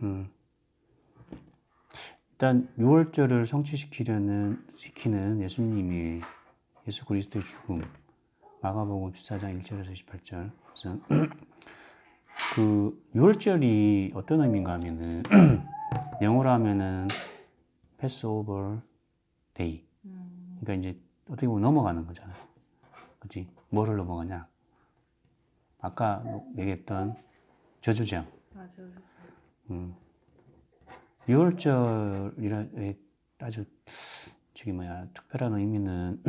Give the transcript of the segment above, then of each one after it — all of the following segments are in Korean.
음. 일단 6월절을 시키는 예수님의 예수 그리스도의 죽음, 마가복음 14장 1절에서 28절. 그래서 그 6월절이 어떤 의미인가 하면은 영어로 하면은 패스오버 데이. 그러니까 이제 어떻게 보면 넘어가는 거잖아요. 그치? 뭐를 넘어가냐? 아까 얘기했던 저주장. 맞아요. 6월절이라 아주 특별한 의미는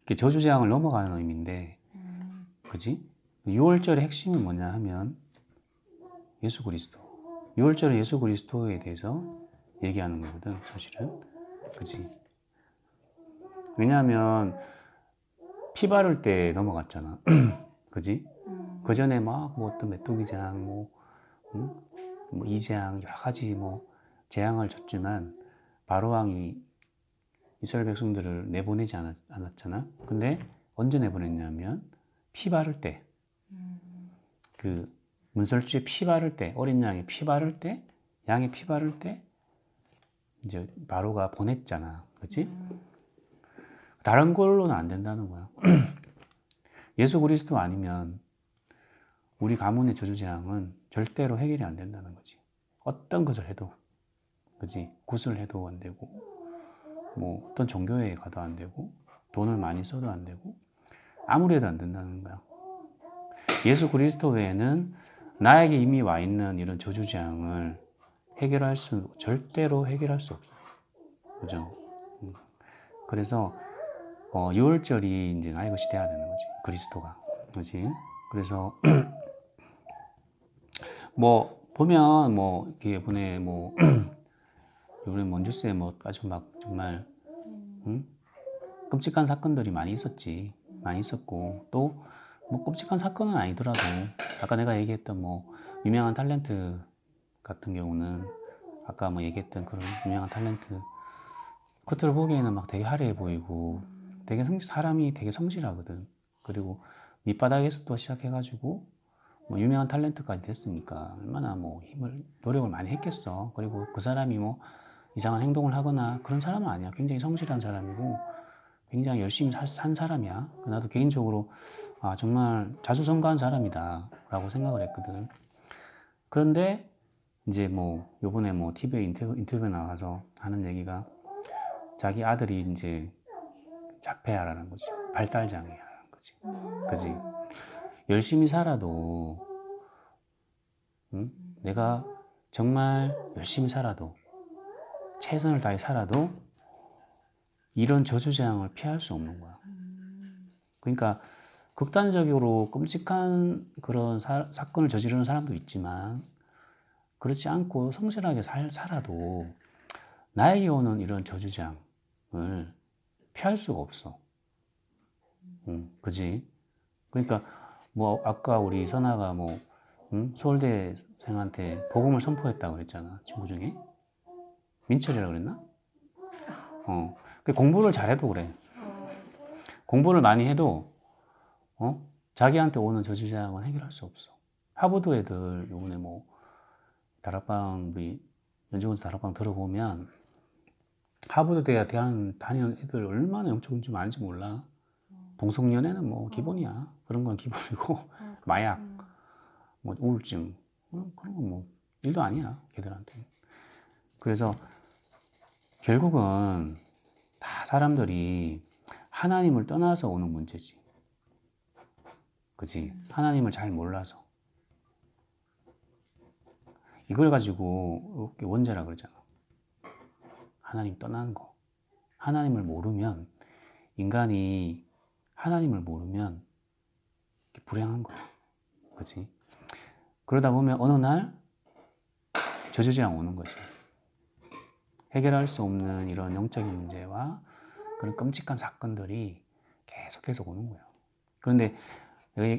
이렇게 저주장을 넘어가는 의미인데, 그지? 6월절의 핵심이 뭐냐 하면 예수 그리스도. 6월절은 예수 그리스도에 대해서 얘기하는 거거든, 사실은. 그지? 왜냐하면 피 바를 때 넘어갔잖아. 그지? 그 전에 막 뭐 어떤 메뚜기장, 뭐 이재앙 여러 가지 뭐 재앙을 줬지만 바로 왕이 이스라엘 백성들을 내보내지 않았잖아. 근데 언제 내보냈냐면 피 바를 때, 그 문설주에 피 바를 때, 어린 양이 피 바를 때, 양이 피 바를 때 이제 바로가 보냈잖아. 그렇지? 다른 걸로는 안 된다는 거야. 예수 그리스도 아니면 우리 가문의 저주재앙은 절대로 해결이 안 된다는 거지. 어떤 것을 해도, 그지? 굿을 해도 안 되고, 뭐 어떤 종교에 가도 안 되고, 돈을 많이 써도 안 되고, 아무리 해도 안 된다는 거야. 예수 그리스도 외에는 나에게 이미 와 있는 이런 저주재앙을 절대로 해결할 수 없어요. 그죠? 그래서 6월절이 이제 나의 것이 돼야 되는 거지. 그리스도가. 그지? 그래서 뭐 보면 뭐 이렇게 이번에 뭐 이번에 몬주스에 뭐 아주 막 정말 끔찍한 사건들이 많이 있었지. 많이 있었고 또 뭐 끔찍한 사건은 아니더라도 아까 내가 얘기했던 뭐 유명한 탤런트 같은 경우는 아까 뭐 얘기했던 그런 유명한 탤런트 겉으로 보기에는 막 되게 화려해 보이고 되게 사람이 되게 성실하거든. 그리고 밑바닥에서도 시작해가지고 뭐 유명한 탤런트까지 됐으니까 얼마나 뭐 노력을 많이 했겠어. 그리고 그 사람이 뭐 이상한 행동을 하거나 그런 사람은 아니야. 굉장히 성실한 사람이고 굉장히 열심히 산 사람이야. 나도 개인적으로 정말 자수성가한 사람이다 라고 생각을 했거든. 그런데 이제 뭐 요번에 뭐 TV에 인터뷰에 나가서 하는 얘기가 자기 아들이 이제 자폐아라는 거지. 발달장애라는 거지. 그지? 열심히 살아도 내가 정말 열심히 살아도 최선을 다해 살아도 이런 저주재앙을 피할 수 없는 거야. 그러니까 극단적으로 끔찍한 그런 사건을 저지르는 사람도 있지만 그렇지 않고 성실하게 살아도 나에게 오는 이런 저주재앙을 피할 수가 없어. 그지? 그러니까 뭐 아까 우리 선아가 뭐 서울대생한테 복음을 선포했다고 그랬잖아. 친구 중에 민철이라고 그랬나? 공부를 잘해도 그래. 공부를 많이 해도 자기한테 오는 저주재앙은 해결할 수 없어. 하버드 애들 요번에 뭐 다락방 우리 연중원서 다락방 들어보면 하버드 대학 다니는 애들 얼마나 영적인 좀 많은지 몰라. 동성연애는 뭐 기본이야. 그런 건 기본이고 마약, 뭐 우울증 그런 건 뭐 일도 아니야 걔들한테. 그래서 결국은 다 사람들이 하나님을 떠나서 오는 문제지. 그치? 하나님을 잘 몰라서. 이걸 가지고 원죄라 그러잖아. 하나님 떠나는 거. 하나님을 모르면, 인간이 하나님을 모르면 불행한 거야. 그치? 그러다 보면 어느 날 저주재앙 오는 거지. 해결할 수 없는 이런 영적인 문제와 그런 끔찍한 사건들이 계속해서 오는 거예요. 그런데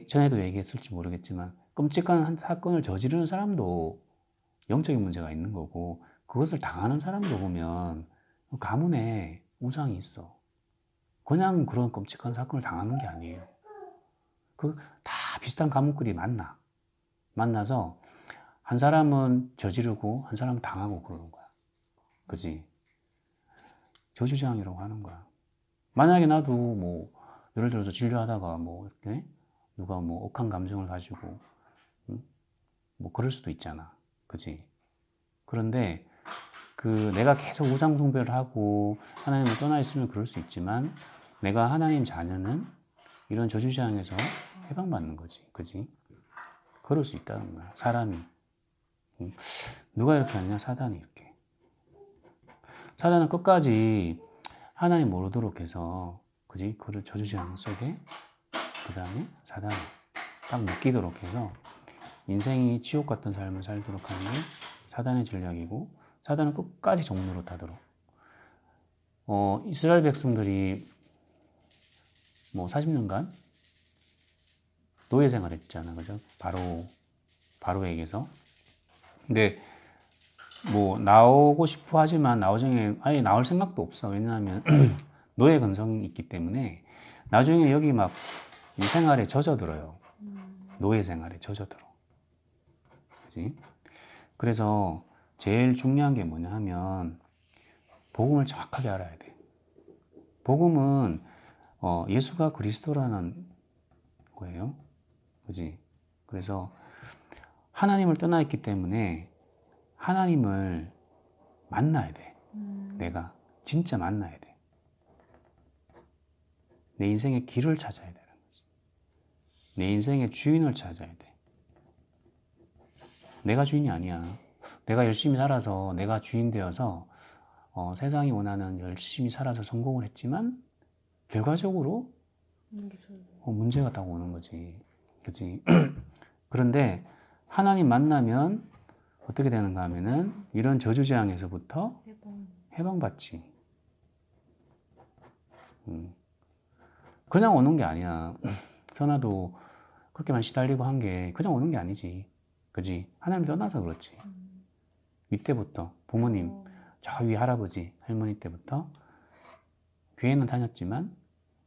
전에도 얘기했을지 모르겠지만 끔찍한 사건을 저지르는 사람도 영적인 문제가 있는 거고 그것을 당하는 사람도 보면 가문에 우상이 있어. 그냥 그런 끔찍한 사건을 당하는 게 아니에요. 다 비슷한 가문끼리 만나서 한 사람은 저지르고 한 사람은 당하고 그러는 거야. 그지? 저주장이라고 하는 거야. 만약에 나도 뭐 예를 들어서 진료하다가 뭐 이렇게 누가 뭐 억한 감정을 가지고 뭐 그럴 수도 있잖아. 그지? 그런데 그 내가 계속 우상 숭배를 하고 하나님을 떠나 있으면 그럴 수 있지만 내가 하나님 자녀는 이런 저주장에서 해방받는 거지. 그지? 그럴 수 있다는 거야. 사람이. 누가 이렇게 하느냐? 사단이 이렇게. 사단은 끝까지 하나님 모르도록 해서, 그지? 그를 저주장 속에, 그 다음에 사단이 딱 묶이도록 해서 인생이 지옥 같은 삶을 살도록 하는 게 사단의 전략이고, 사단은 끝까지 종로로 타도록. 이스라엘 백성들이 뭐 40년간 노예 생활했잖아. 그죠? 바로에게서. 근데 뭐 나오고 싶어 하지만 나중에 아예 나올 생각도 없어. 왜냐하면 노예 근성이 있기 때문에 나중에 여기 막 이 생활에 젖어들어요. 노예 생활에 젖어들어. 그지? 그래서 제일 중요한 게 뭐냐 하면 복음을 정확하게 알아야 돼. 복음은 예수가 그리스도라는 거예요. 그지? 그래서 하나님을 떠나 있기 때문에 하나님을 만나야 돼. 내가 진짜 만나야 돼. 내 인생의 길을 찾아야 되는 거지. 내 인생의 주인을 찾아야 돼. 내가 주인이 아니야. 내가 열심히 살아서 내가 주인 되어서 세상이 원하는 열심히 살아서 성공을 했지만 결과적으로 문제가 딱 오는 거지. 그치? 그런데 하나님 만나면 어떻게 되는가 하면은 이런 저주재앙에서부터 해방받지. 그냥 오는 게 아니야. 선아도 그렇게만 시달리고 한 게 그냥 오는 게 아니지. 그지? 하나님 떠나서 그렇지. 이때부터 부모님, 저 위 할아버지, 할머니 때부터 교회는 다녔지만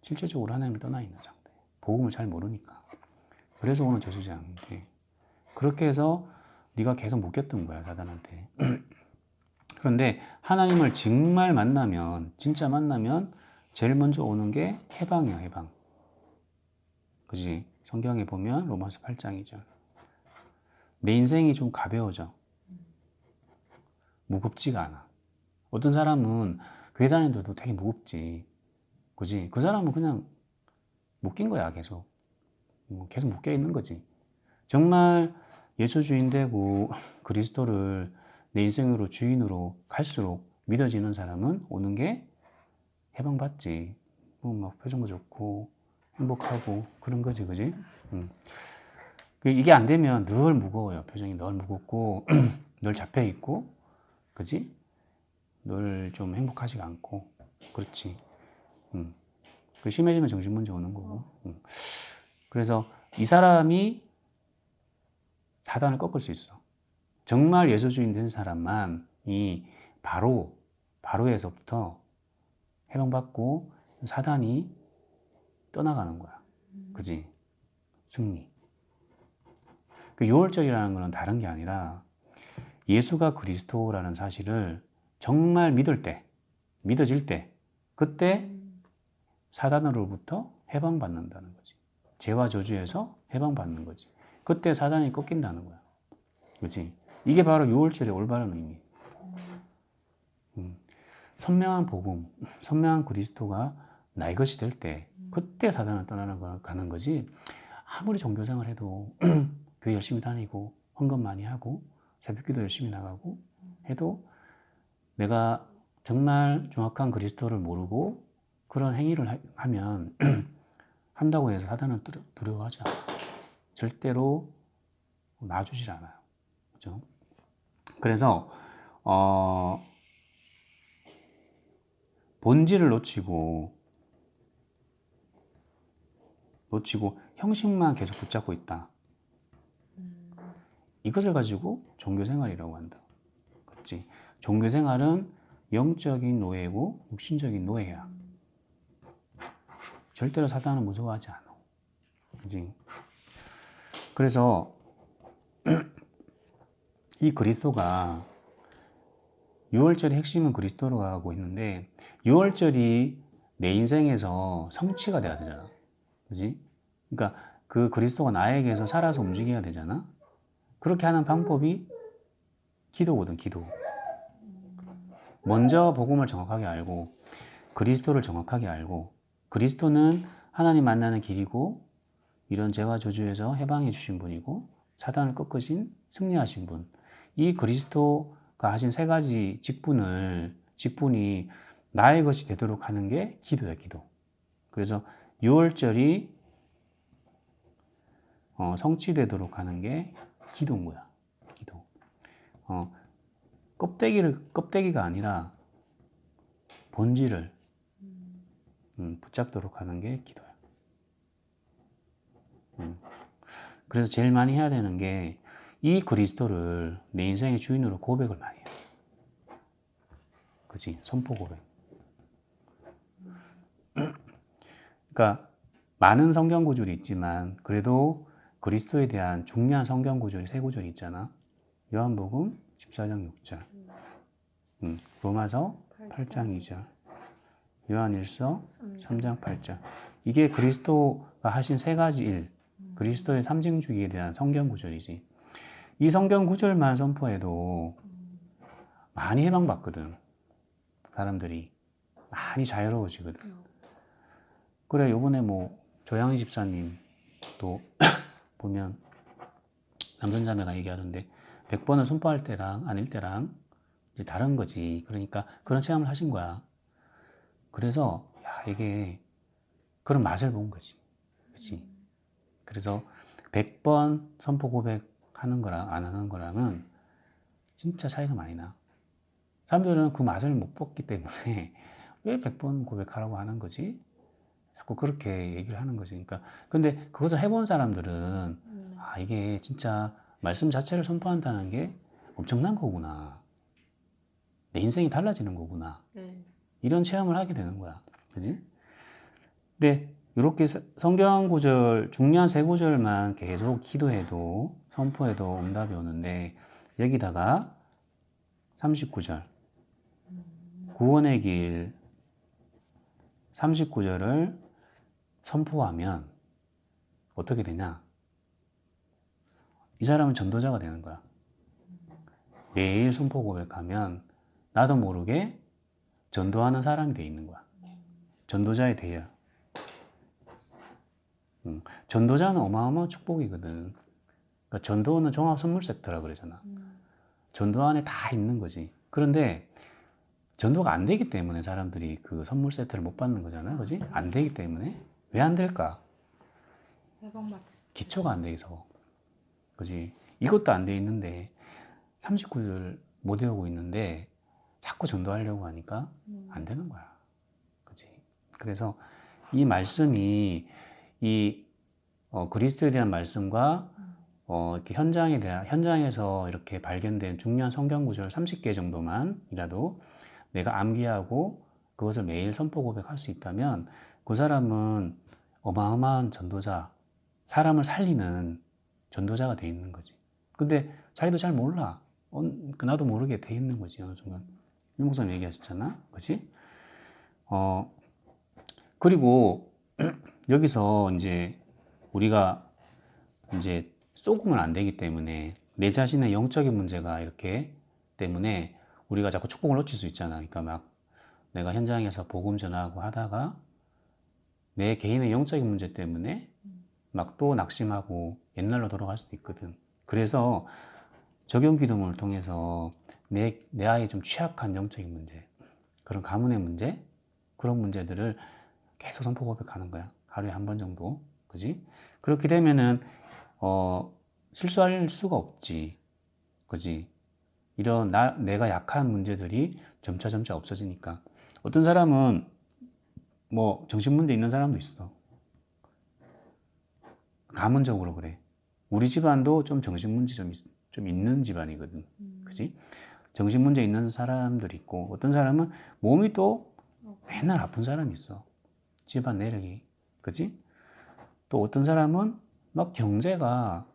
실제적으로 하나님을 떠나 있는 상태. 복음을 잘 모르니까. 그래서 오는 저주재앙인데 그렇게 해서 네가 계속 묶였던 거야, 사단한테. 그런데 하나님을 정말 만나면, 진짜 만나면 제일 먼저 오는 게 해방이야, 해방. 그지? 성경에 보면 로마서 8장이죠. 내 인생이 좀 가벼워져. 무겁지가 않아. 어떤 사람은 교회 다니는데도 되게 무겁지. 그지? 그 사람은 그냥 묶인 거야, 계속. 계속 묶여 있는 거지. 정말 예수 주인 되고 그리스도를 내 인생으로 주인으로 갈수록 믿어지는 사람은 오는 게 해방받지. 막 표정도 좋고 행복하고 그런 거지, 그지? 이게 안 되면 늘 무거워요. 표정이 늘 무겁고 늘 잡혀 있고, 그지? 늘 좀 행복하지가 않고, 그렇지. 그 심해지면 정신 문제 오는 거고. 그래서 이 사람이 사단을 꺾을 수 있어. 정말 예수 주인 된 사람만 이 바로에서부터 해방받고 사단이 떠나가는 거야. 그지? 승리. 그 6월절이라는 거는 다른 게 아니라 예수가 그리스도라는 사실을 정말 믿어질 때, 그때 사단으로부터 해방받는다는 거지. 죄와 저주에서 해방받는 거지. 그때 사단이 꺾인다는 거야. 그치? 이게 바로 6월절의 올바른 의미. 선명한 복음, 선명한 그리스도가 나의 것이 될 때, 그때 사단은 떠나가는 거지. 아무리 종교생활 해도, 교회 열심히 다니고, 헌금 많이 하고, 새벽기도 열심히 나가고 해도 내가 정말 정확한 그리스도를 모르고 그런 행위를 하면 한다고 해서 사단은 두려워하지 않아요. 절대로 놔주질 않아요. 그죠? 그래서 본질을 놓치고 형식만 계속 붙잡고 있다. 이것을 가지고 종교생활이라고 한다. 그렇지? 종교생활은 영적인 노예고 육신적인 노예야. 절대로 사단은 무서워하지 않아. 그지? 그래서 이 그리스도가 6월절의 핵심은 그리스도로 하고 있는데 6월절이 내 인생에서 성취가 돼야 되잖아. 그지? 그러니까 그 그리스도가 나에게서 살아서 움직여야 되잖아. 그렇게 하는 방법이 기도거든, 기도. 먼저 복음을 정확하게 알고 그리스도를 정확하게 알고 그리스도는 하나님 만나는 길이고 이런 죄와 저주에서 해방해 주신 분이고 사단을 꺾으신 승리하신 분. 이 그리스도가 하신 세 가지 직분이 나의 것이 되도록 하는 게 기도야, 기도. 그래서 6월절이 성취되도록 하는 게 기도인 거야, 기도. 껍데기가 아니라 본질을 붙잡도록 하는 게 기도야. 그래서 제일 많이 해야 되는 게 이 그리스도를 내 인생의 주인으로 고백을 많이 해. 그치? 선포 고백. 그러니까 많은 성경 구절이 있지만 그래도 그리스도에 대한 중요한 성경 구절이 세 구절이 있잖아. 요한복음 14장 6절, 로마서 8장 2절, 요한일서 3장 8절. 이게 그리스도가 하신 세 가지 일, 그리스도의 삼징주기에 대한 성경 구절이지. 이 성경 구절만 선포해도 많이 해방받거든. 사람들이 많이 자유로워지거든. 그래, 요번에 뭐 조양희 집사님 또 보면 남선자매가 얘기하던데 100번을 선포할 때랑 아닐 때랑 이제 다른 거지. 그러니까 그런 체험을 하신 거야. 그래서 야, 이게 그런 맛을 본 거지. 그렇지? 그래서 100번 선포 고백하는 거랑 안 하는 거랑은 진짜 차이가 많이 나. 사람들은 그 맛을 못 봤기 때문에 왜 100번 고백하라고 하는 거지? 자꾸 그렇게 얘기를 하는 거지. 그러니까 근데 그것을 해본 사람들은 아, 이게 진짜 말씀 자체를 선포한다는 게 엄청난 거구나. 내 인생이 달라지는 거구나. 이런 체험을 하게 되는 거야. 그지? 근데 이렇게 성경 구절, 중요한 세 구절만 계속 기도해도, 선포해도 응답이 오는데, 여기다가 39절, 구원의 길 39절을 선포하면 어떻게 되냐? 이 사람은 전도자가 되는 거야. 매일 선포 고백하면 나도 모르게 전도하는 사람이 돼 있는 거야. 전도자의 대야. 전도자는 어마어마한 축복이거든. 그러니까 전도는 종합 선물 세트라 그러잖아. 전도 안에 다 있는 거지. 그런데 전도가 안 되기 때문에 사람들이 그 선물 세트를 못 받는 거잖아. 그지? 안 되기 때문에. 왜 안 될까? 기초가 안 돼 있어. 그지? 이것도 안 돼 있는데 39절 못 외우고 있는데 자꾸 전도하려고 하니까 안 되는 거야. 그지? 그래서 이 말씀이 이 그리스도에 대한 말씀과 이렇게 현장에서 이렇게 발견된 중요한 성경 구절 30개 정도만이라도 내가 암기하고 그것을 매일 선포 고백할 수 있다면 그 사람은 어마어마한 전도자, 사람을 살리는 전도자가 돼 있는 거지. 근데 자기도 잘 몰라. 나도 모르게 돼 있는 거지, 어느 순간. 유 목사님 얘기하셨잖아. 그치? 그리고 여기서 이제 우리가 이제 쏘으면 안 되기 때문에 내 자신의 영적인 문제가 이렇게 때문에 우리가 자꾸 축복을 놓칠 수 있잖아. 그러니까 막 내가 현장에서 복음 전하고 하다가 내 개인의 영적인 문제 때문에 막 또 낙심하고 옛날로 돌아갈 수도 있거든. 그래서 적용 기도문을 통해서 내 아이의 좀 취약한 영적인 문제, 그런 가문의 문제, 그런 문제들을 계속 선포 고백하는 거야. 하루에 한 번 정도. 그지? 그렇게 되면은, 실수할 수가 없지. 그지? 이런 내가 약한 문제들이 점차 없어지니까. 어떤 사람은 뭐 정신문제 있는 사람도 있어. 가문적으로 그래. 우리 집안도 좀 정신문제 좀 있는 집안이거든. 그지? 정신문제 있는 사람들이 있고, 어떤 사람은 몸이 또 맨날 아픈 사람이 있어. 집안 내력이. 그지? 또 어떤 사람은 막 경제가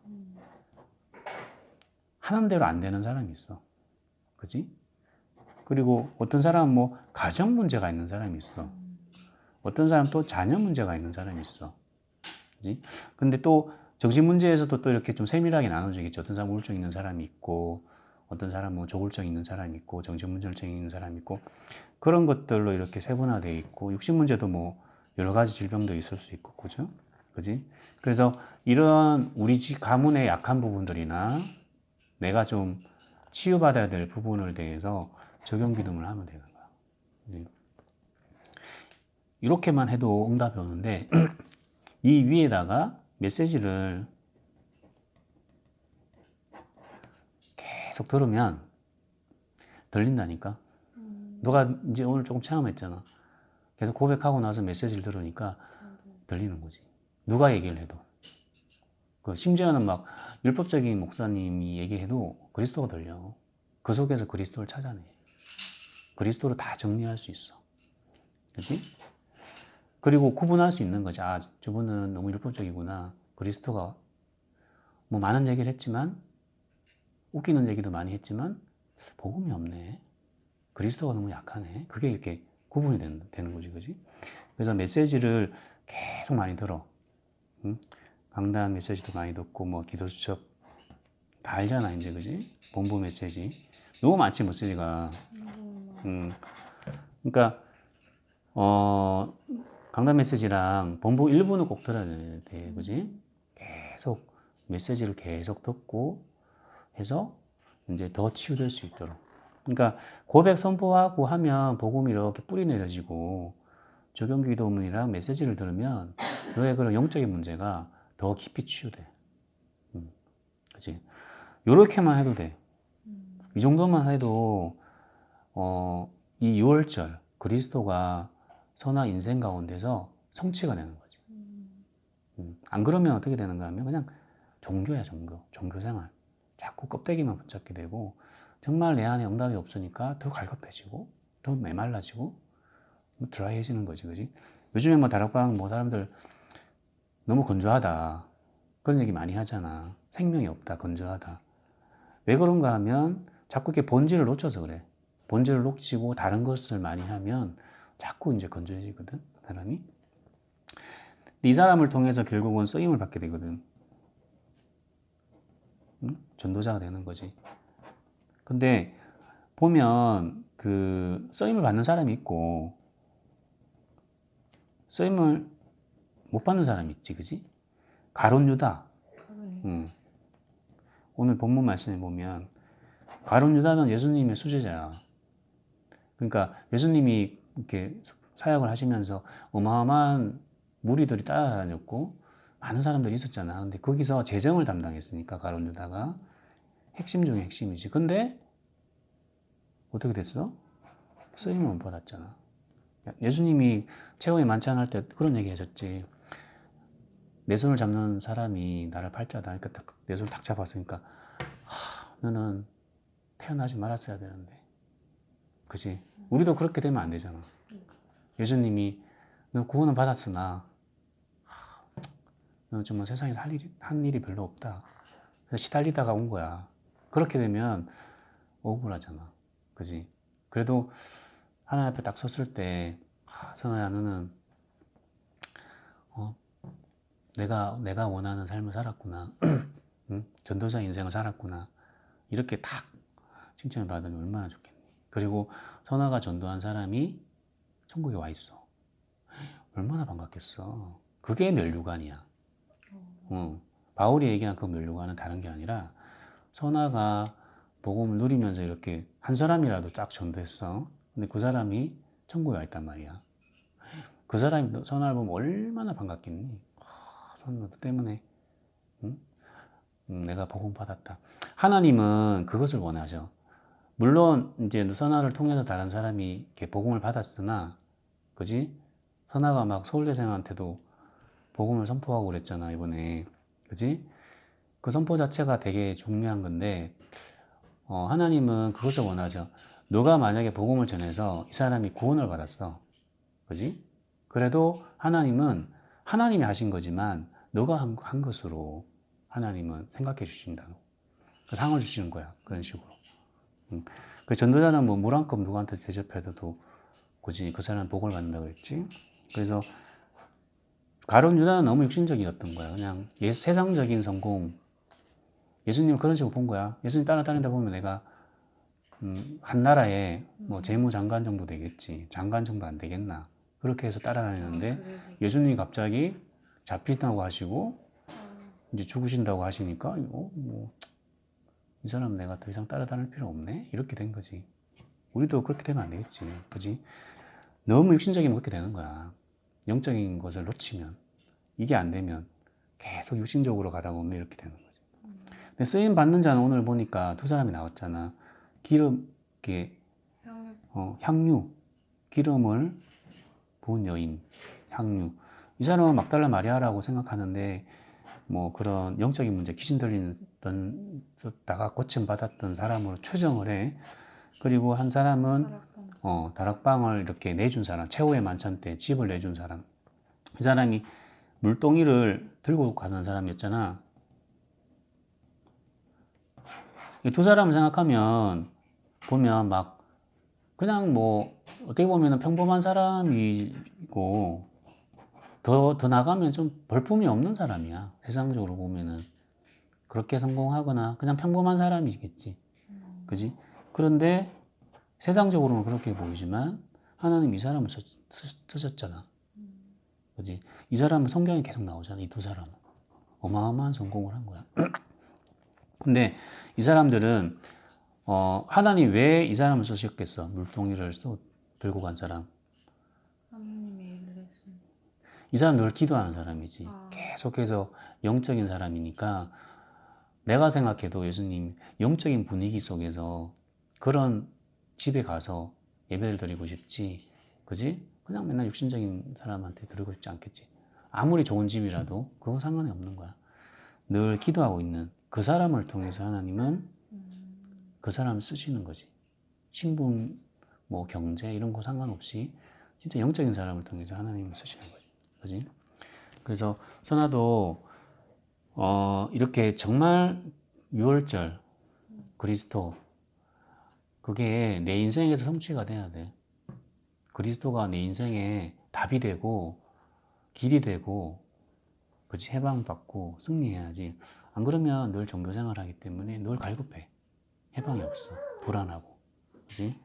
하나님대로 안 되는 사람이 있어. 그지? 그리고 어떤 사람은 뭐 가정 문제가 있는 사람이 있어. 어떤 사람은 또 자녀 문제가 있는 사람이 있어. 그지? 근데 또 정신 문제에서도 또 이렇게 좀 세밀하게 나눠지겠죠. 어떤 사람은 우울증 있는 사람이 있고, 어떤 사람은 뭐 조울증 있는 사람이 있고, 정신문제증 있는 사람이 있고, 그런 것들로 이렇게 세분화되어 있고, 육신 문제도 뭐 여러 가지 질병도 있을 수 있고, 그죠? 그지? 그래서 이런 우리 집 가문의 약한 부분들이나 내가 좀 치유받아야 될 부분을 대해서 적용 기도를 하면 되는 거야. 네. 이렇게만 해도 응답이 오는데 이 위에다가 메시지를 계속 들으면 들린다니까. 너가 이제 오늘 조금 체험했잖아. 계속 고백하고 나서 메시지를 들으니까 들리는 거지. 누가 얘기를 해도. 그 심지어는 막 율법적인 목사님이 얘기해도 그리스도가 들려. 그 속에서 그리스도를 찾아내. 그리스도로 다 정리할 수 있어. 그렇지? 그리고 구분할 수 있는 거지. 아, 저분은 너무 율법적이구나. 그리스도가 뭐 많은 얘기를 했지만 웃기는 얘기도 많이 했지만 복음이 없네. 그리스도가 너무 약하네. 그게 이렇게 구분이 되는 거지, 그지? 그래서 메시지를 계속 많이 들어. 응? 강단 메시지도 많이 듣고 뭐 기도 수첩 다 알잖아, 이제, 그지? 본부 메시지 너무 많지, 메시지가. 그러니까 강단 메시지랑 본부 일부는 꼭 들어야 돼, 그지? 계속 메시지를 계속 듣고 해서 이제 더 치유될 수 있도록. 그러니까 고백 선포하고 하면 복음이 이렇게 뿌리 내려지고 적용 기도문이랑 메시지를 들으면 너의 그런 영적인 문제가 더 깊이 치유돼. 그치? 요렇게만 해도 돼. 이 정도만 해도 이 6월절 그리스도가 선한 인생 가운데서 성취가 되는 거지. 안 그러면 어떻게 되는가 하면 그냥 종교야, 종교 생활. 자꾸 껍데기만 붙잡게 되고 정말 내 안에 응답이 없으니까 더 갈급해지고 더 메말라지고 드라이해지는 거지, 그지? 요즘에 뭐 다락방 뭐 사람들 너무 건조하다 그런 얘기 많이 하잖아. 생명이 없다, 건조하다. 왜 그런가 하면 자꾸 이렇게 본질을 놓쳐서 그래. 본질을 놓치고 다른 것을 많이 하면 자꾸 이제 건조해지거든, 그 사람이. 이 사람을 통해서 결국은 쓰임을 받게 되거든. 응? 전도자가 되는 거지. 근데 보면 그 쓰임을 받는 사람이 있고 쓰임을 못 받는 사람이 있지, 그지? 가룟 유다. 응. 오늘 본문 말씀에 보면 가룟 유다는 예수님의 수제자야. 그러니까 예수님이 이렇게 사역을 하시면서 어마어마한 무리들이 따라다녔고 많은 사람들이 있었잖아. 근데 거기서 재정을 담당했으니까 가룟 유다가 핵심 중에 핵심이지. 근데 어떻게 됐어? 쓰임을 못 받았잖아. 예수님이 최후의 만찬할 때 그런 얘기 하셨지. 내 손을 잡는 사람이 나를 팔자다. 그러니까 내 손을 탁 잡았으니까 너는 태어나지 말았어야 되는데. 그치? 우리도 그렇게 되면 안 되잖아. 예수님이 너 구원은 받았으나 너는 정말 세상에서 한 일이 별로 없다. 그래서 시달리다가 온 거야. 그렇게 되면 억울하잖아. 그지? 그래도 하나님 앞에 딱 섰을 때 선아야 너는 내가 원하는 삶을 살았구나. 응? 전도자 인생을 살았구나. 이렇게 딱 칭찬을 받으면 얼마나 좋겠니. 그리고 선아가 전도한 사람이 천국에 와 있어. 얼마나 반갑겠어. 그게 면류관이야. 바울이 얘기한 그 면류관은 다른 게 아니라 선아가 복음을 누리면서 이렇게 한 사람이라도 딱 전도했어. 근데 그 사람이 천국에 와 있단 말이야. 그 사람이 선아를 보면 얼마나 반갑겠니. 선아 때문에 응? 내가 복음 받았다. 하나님은 그것을 원하셔. 물론 이제 선아를 통해서 다른 사람이 이렇게 복음을 받았으나, 그지? 선아가 막 서울대생한테도 복음을 선포하고 그랬잖아, 이번에. 그지? 그 선포 자체가 되게 중요한 건데, 하나님은 그것을 원하죠. 너가 만약에 복음을 전해서 이 사람이 구원을 받았어. 그지? 그래도 하나님은 하나님이 하신 거지만, 너가 한 것으로 하나님은 생각해 주신다. 그 상을 주시는 거야. 그런 식으로. 그 전도자는 뭐 물 한 컵 누구한테 대접해도 굳이 그 사람 복을 받는다고 그랬지. 그래서 가룟 유다는 너무 육신적이었던 거야. 그냥 세상적인 성공. 예수님을 그런 식으로 본 거야. 예수님 따라다니다 보면 내가 한 나라에 뭐 재무장관 정도 되겠지. 장관 정도 안 되겠나. 그렇게 해서 따라다니는데 예수님이 갑자기 잡힌다고 하시고 이제 죽으신다고 하시니까 뭐 이 사람 내가 더 이상 따라다닐 필요 없네? 이렇게 된 거지. 우리도 그렇게 되면 안 되겠지. 그지? 너무 육신적이면 그렇게 되는 거야. 영적인 것을 놓치면, 이게 안 되면 계속 육신적으로 가다 보면 이렇게 되는 거지. 근데 쓰임 받는 자는 오늘 보니까 두 사람이 나왔잖아. 기름, 향유, 기름을 부은 여인, 향유. 이 사람은 막달라 마리아라고 생각하는데 뭐 그런 영적인 문제, 귀신 들리다가 고침받았던 사람으로 추정을 해. 그리고 한 사람은 다락방을 이렇게 내준 사람, 최후의 만찬 때 집을 내준 사람. 이 사람이 물동이를 들고 가는 사람이었잖아. 이 두 사람을 생각하면 보면 막 그냥 뭐 어떻게 보면 평범한 사람이고 더 나가면 좀 볼품이 없는 사람이야. 세상적으로 보면은. 그렇게 성공하거나 그냥 평범한 사람이겠지. 그지? 그런데 세상적으로는 그렇게 보이지만 하나님 이 사람을 쓰셨잖아. 그지? 이 사람은 성경에 계속 나오잖아. 이 두 사람은. 어마어마한 성공을 한 거야. 근데 이 사람들은 하나님 왜 이 사람을 쓰셨겠어? 물동이를 들고 간 사람. 이 사람 늘 기도하는 사람이지. 계속해서 영적인 사람이니까 내가 생각해도 예수님 영적인 분위기 속에서 그런 집에 가서 예배를 드리고 싶지. 그지? 그냥 맨날 육신적인 사람한테 드리고 싶지 않겠지. 아무리 좋은 집이라도 그거 상관이 없는 거야. 늘 기도하고 있는 그 사람을 통해서 하나님은 그 사람을 쓰시는 거지. 신분, 뭐 경제 이런 거 상관없이 진짜 영적인 사람을 통해서 하나님을 쓰시는 거지. 그지? 그래서 선아도 이렇게 정말 유월절 그리스도 그게 내 인생에서 성취가 돼야 돼. 그리스도가 내 인생에 답이 되고 길이 되고 그치 해방받고 승리해야지. 안 그러면 늘 종교생활하기 때문에 늘 갈급해. 해방이 없어. 불안하고. 그치?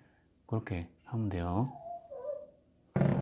그렇게 하면 돼요.